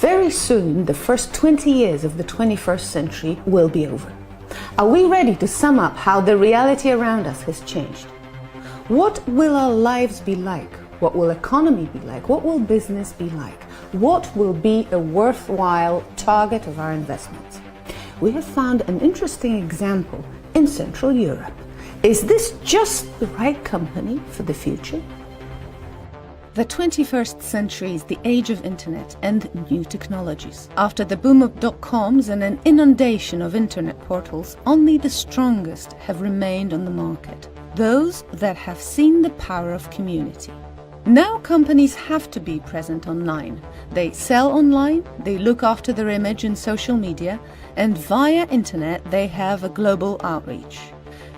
Very soon, the first 20 years of the 21st century will be over. Are we ready to sum up how the reality around us has changed? What will our lives be like? What will economy be like? What will business be like? What will be a worthwhile target of our investments? We have found an interesting example in Central Europe. Is this just the right company for the future? The 21st century is the age of internet and new technologies. After the boom of dot-coms and an inundation of internet portals, only the strongest have remained on the market. Those that have seen the power of community. Now companies have to be present online. They sell online, they look after their image in social media, and via internet they have a global outreach.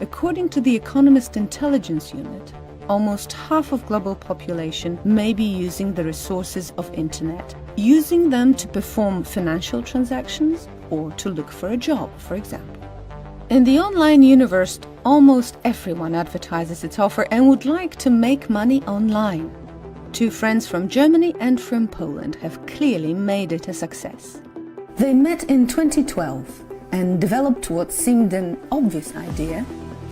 According to the Economist Intelligence Unit, almost half of global population may be using the resources of internet, using them to perform financial transactions or to look for a job, for example. In the online universe, almost everyone advertises its offer and would like to make money online. Two friends from Germany and from Poland have clearly made it a success. They met in 2012 and developed what seemed an obvious idea: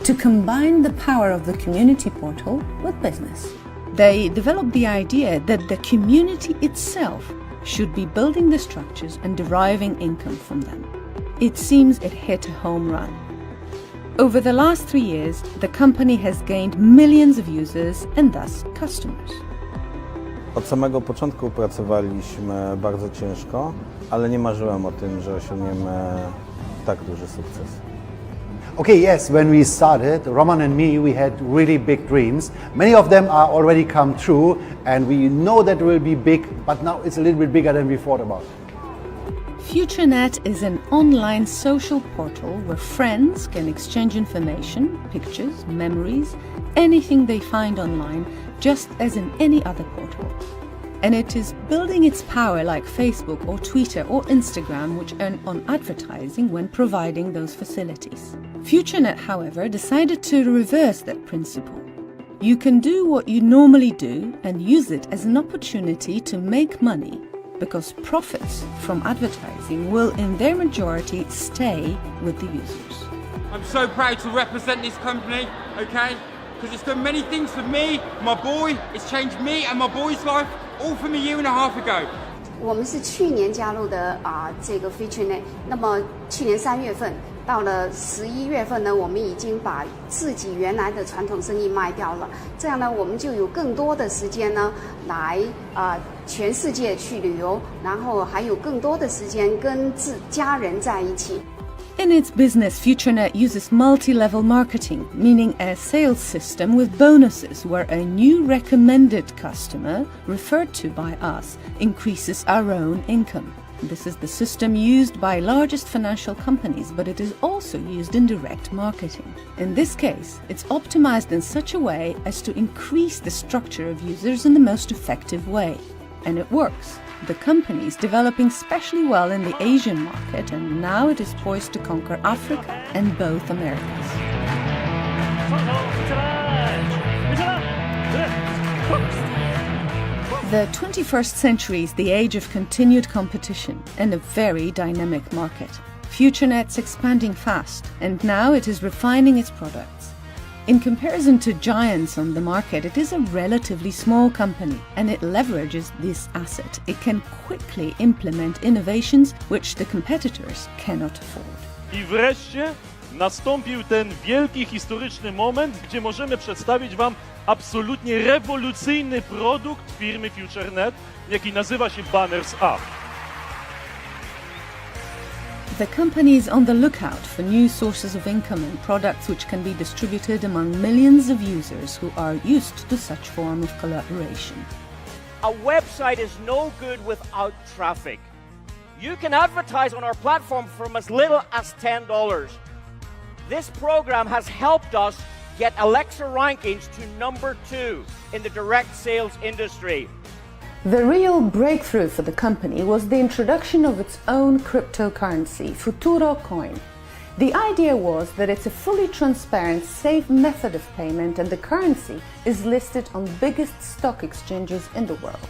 to combine the power of the community portal with business. They developed the idea that the community itself should be building the structures and deriving income from them. It seems it hit a home run. Over the last 3 years, the company has gained millions of users and thus customers. Od samego początku pracowaliśmy bardzo ciężko, ale nie marzyłem o tym, że osiągniemy tak duży sukces. Okay, yes, when we started, Roman and me, we had really big dreams. Many of them are already come true, and we know that it will be big, but now it's a little bit bigger than we thought about. Futurenet is an online social portal where friends can exchange information, pictures, memories, anything they find online, just as in any other portal. And it is building its power like Facebook or Twitter or Instagram, which earn on advertising when providing those facilities. Futurenet, however, decided to reverse that principle. You can do what you normally do and use it as an opportunity to make money, because profits from advertising will in their majority stay with the users. I'm so proud to represent this company, okay? Because it's done many things for me, my boy, it's changed me and my boy's life, all from a year and a half ago. 我们是去年加入的这个 Futurenet， 那么去年3月份到了11月份呢，我们已经把自己原来的传统生意卖掉了，这样呢，我们就有更多的时间呢来全世界去旅游，然后还有更多的时间跟家人在一起。In its business, Futurenet uses multi-level marketing, meaning a sales system with bonuses where a new recommended customer, referred to by us, increases our own income. This is the system used by largest financial companies, but it is also used in direct marketing. In this case, it's optimized in such a way as to increase the structure of users in the most effective way. And it works. The company is developing especially well in the Asian market, and now it is poised to conquer Africa and both Americas. The 21st century is the age of continued competition and a very dynamic market. Futurenet's expanding fast, and now it is refining its products. In comparison to giants on the market, it is a relatively small company, and it leverages this asset. It can quickly implement innovations which the competitors cannot afford. I wreszcie nastąpił ten wielki historyczny moment, gdzie możemy przedstawić Wam absolutnie rewolucyjny produkt firmy Futurenet, jaki nazywa się Banners App. The company is on the lookout for new sources of income and products which can be distributed among millions of users who are used to such form of collaboration. A website is no good without traffic. You can advertise on our platform from as little as $10. This program has helped us get Alexa rankings to number 2 in the direct sales industry. The real breakthrough for the company was the introduction of its own cryptocurrency, Futurecoin. The idea was that it's a fully transparent, safe method of payment, and the currency is listed on biggest stock exchanges in the world.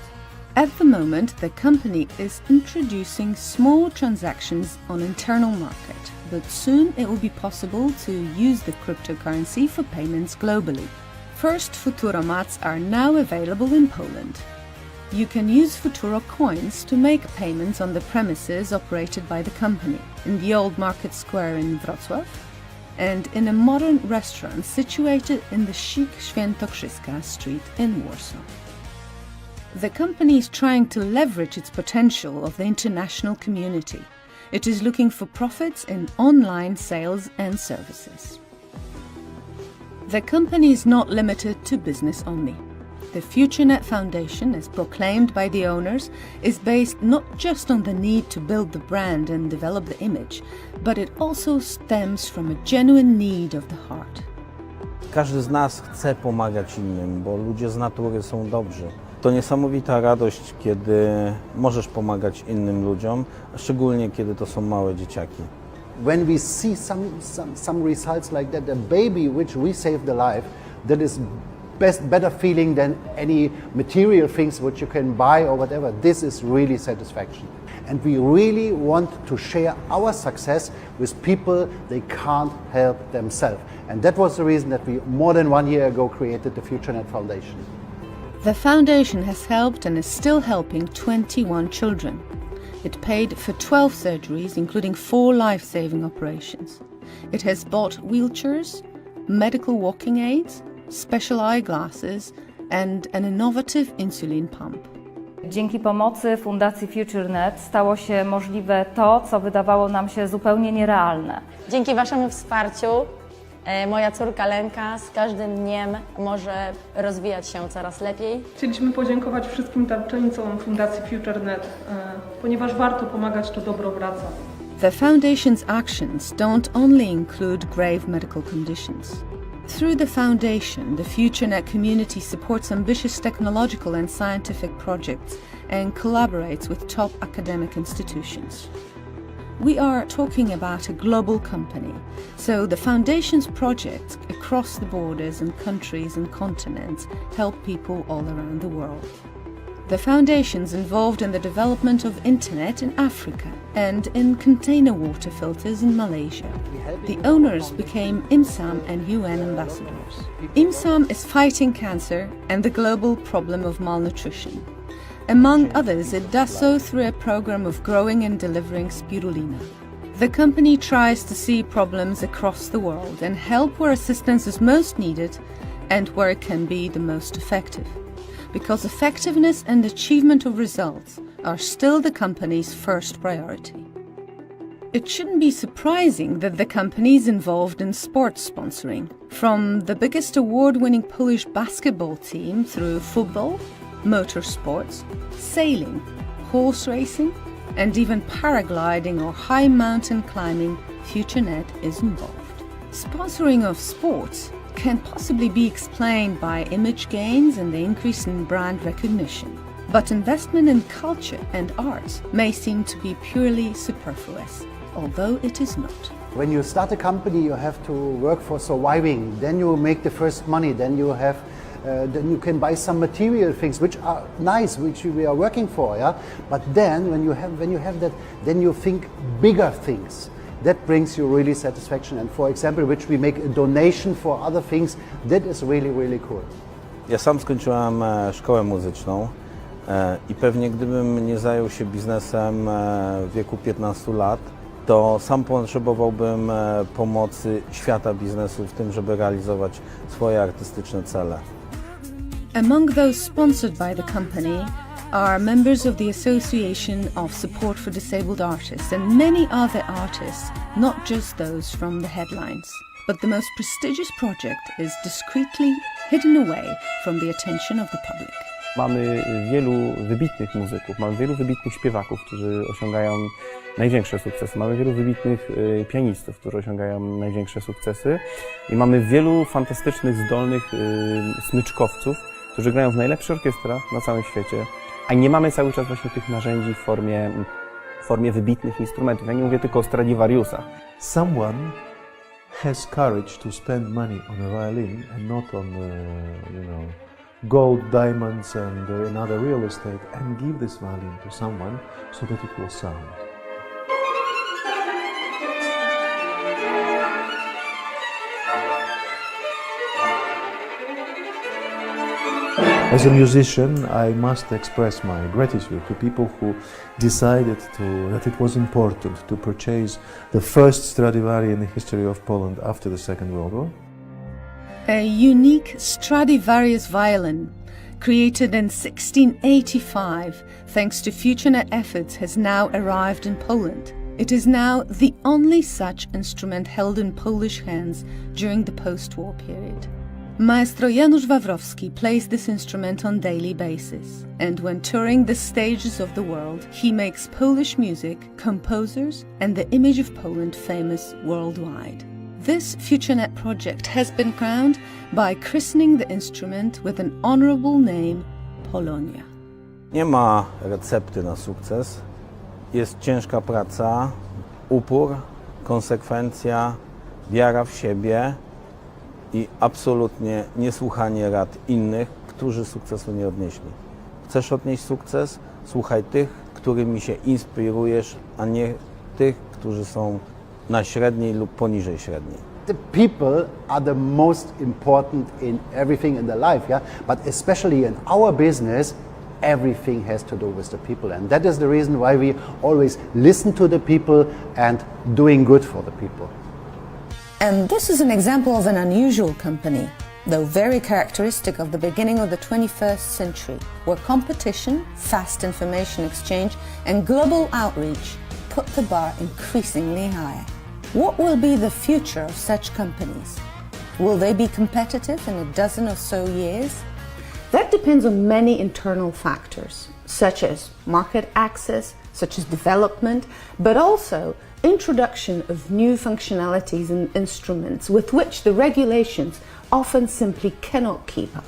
At the moment, the company is introducing small transactions on internal market, but soon it will be possible to use the cryptocurrency for payments globally. First Futuromats are now available in Poland. You can use Futuro coins to make payments on the premises operated by the company, in the old market square in Wrocław, and in a modern restaurant situated in the chic Świętokrzyska street in Warsaw. The company is trying to leverage its potential of the international community. It is looking for profits in online sales and services. The company is not limited to business only. The Futurenet Foundation, as proclaimed by the owners, is based not just on the need to build the brand and develop the image, but it also stems from a genuine need of the heart. Każdy z nas chce pomagać innym, bo ludzie z natury są dobrzy. To niesamowita radość, kiedy możesz pomagać innym ludziom, szczególnie kiedy to są małe dzieciaki. When we see some results like that, a baby which we saved the life, that is better feeling than any material things which you can buy or whatever. This is really satisfaction. And we really want to share our success with people they can't help themselves. And that was the reason that we, more than 1 year ago, created the Futurenet Foundation. The foundation has helped and is still helping 21 children. It paid for 12 surgeries, including 4 life-saving operations. It has bought wheelchairs, medical walking aids, special eyeglasses and an innovative insulin pump. Dzięki pomocy Fundacji Futurenet stało się możliwe to, co wydawało nam się zupełnie nierealne. Dzięki Waszemu wsparciu moja córka Lenka z każdym dniem może rozwijać się coraz lepiej. Chcieliśmy podziękować wszystkim darczyńcom Fundacji Futurenet, ponieważ warto pomagać, to dobro wraca. The Foundation's actions don't only include grave medical conditions. Through the Foundation, the Futurenet community supports ambitious technological and scientific projects and collaborates with top academic institutions. We are talking about a global company, so the Foundation's projects across the borders and countries and continents help people all around the world. The Foundation's involved in the development of internet in Africa and in container water filters in Malaysia. The owners became IMSAM and UN ambassadors. IMSAM is fighting cancer and the global problem of malnutrition. Among others, it does so through a program of growing and delivering spirulina. The company tries to see problems across the world and help where assistance is most needed and where it can be the most effective, because effectiveness and achievement of results are still the company's first priority. It shouldn't be surprising that the company is involved in sports sponsoring, from the biggest award-winning Polish basketball team through football, motorsports, sailing, horse racing, and even paragliding or high mountain climbing. Futurenet is involved. Sponsoring of sports can possibly be explained by image gains and the increase in brand recognition. But investment in culture and arts may seem to be purely superfluous, although it is not. When you start a company, you have to work for surviving. Then you make the first money. Then you have, then you can buy some material things which are nice, which we are working for. Yeah. But then when you have that, then you think bigger things. That brings you really satisfaction. And for example, which we make a donation for other things, that is really, really cool. Ja sam skończyłem szkołę muzyczną i pewnie gdybym nie zajął się biznesem w wieku 15 lat, to sam potrzebowałbym pomocy świata biznesu w tym, żeby realizować swoje artystyczne cele. Among those sponsored by the company are members of the Association of Support for Disabled Artists and many other artists, not just those from the headlines. But the most prestigious project is discreetly hidden away from the attention of the public. Mamy wielu wybitnych muzyków, mamy wielu wybitnych śpiewaków, którzy osiągają największe sukcesy. Mamy wielu wybitnych pianistów, którzy osiągają największe sukcesy. I mamy wielu fantastycznych, zdolnych smyczkowców, którzy grają w najlepszych orkiestrach na całym świecie. A nie mamy cały czas właśnie tych narzędzi w formie wybitnych instrumentów. Ja nie mówię tylko o Stradivariusach. Someone has courage to spend money on a violin and not on, gold, diamonds and another real estate and give this violin to someone so that it will sound. As a musician, I must express my gratitude to people who decided that it was important to purchase the first Stradivari in the history of Poland after the Second World War. A unique Stradivarius violin, created in 1685 thanks to Futurenet efforts, has now arrived in Poland. It is now the only such instrument held in Polish hands during the post-war period. Maestro Janusz Wawrowski plays this instrument on a daily basis, and when touring the stages of the world, he makes Polish music, composers, and the image of Poland famous worldwide. This Futurenet project has been crowned by christening the instrument with an honorable name, Polonia. Nie ma recepty na sukces. Jest ciężka praca, upór, konsekwencja, wiara w siebie i absolutnie niesłuchanie rad innych, którzy sukcesu nie odnieśli. Chcesz odnieść sukces? Słuchaj tych, którymi się inspirujesz, a nie tych, którzy są na średniej lub poniżej średniej. The people are the most important in everything in their life, yeah? But especially in our business, everything has to do with the people. And that is the reason why we always listen to the people and doing good for the people. And this is an example of an unusual company, though very characteristic of the beginning of the 21st century, where competition, fast information exchange, and global outreach put the bar increasingly higher. What will be the future of such companies? Will they be competitive in a dozen or so years? That depends on many internal factors, such as market access, such as development, but also introduction of new functionalities and instruments with which the regulations often simply cannot keep up.